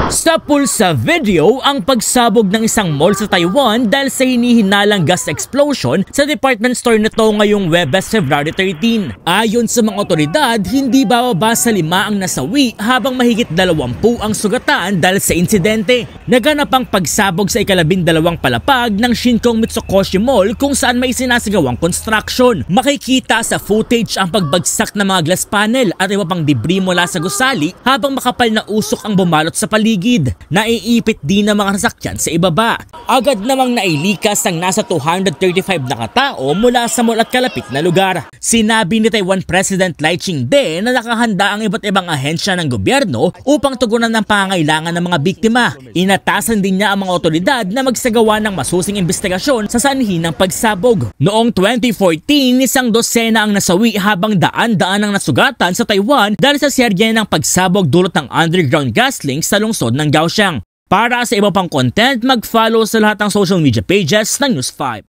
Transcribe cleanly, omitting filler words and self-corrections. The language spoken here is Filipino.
Sa pulsa video ang pagsabog ng isang mall sa Taiwan dahil sa hinihinalang gas explosion sa department store nito ngayong Huwebes, February 13. Ayon sa mga otoridad, hindi bababa sa 5 ang nasawi habang mahigit 20 ang sugatan dahil sa insidente. Naganap ang pagsabog sa ika-12 palapag ng Shinkong Mitsukoshi Mall kung saan may sinasagawang construction. Makikita sa footage ang pagbagsak ng mga glass panel at iba pang debris mula sa gusali habang makapal na usok ang bumalot sa paligid. Naiipit din ng mga sasakyan sa ibaba. Agad namang nailikas ang nasa 235 na katao mula sa mall at kalapit na lugar. Sinabi ni Taiwan President Lai Ching-te na nakahanda ang iba't ibang ahensya ng gobyerno upang tugunan ng pangangailangan ng mga biktima. Inatasan din niya ang mga otoridad na magsagawa ng masusing investigasyon sa sanhi ng pagsabog. Noong 2014, isang dosena ang nasawi habang daan-daan ang nasugatan sa Taiwan dahil sa serye ng pagsabog dulot ng underground gas link sa lungsod ng Kaohsiung. Para sa iba pang content, mag-follow sa lahat ng social media pages ng News 5.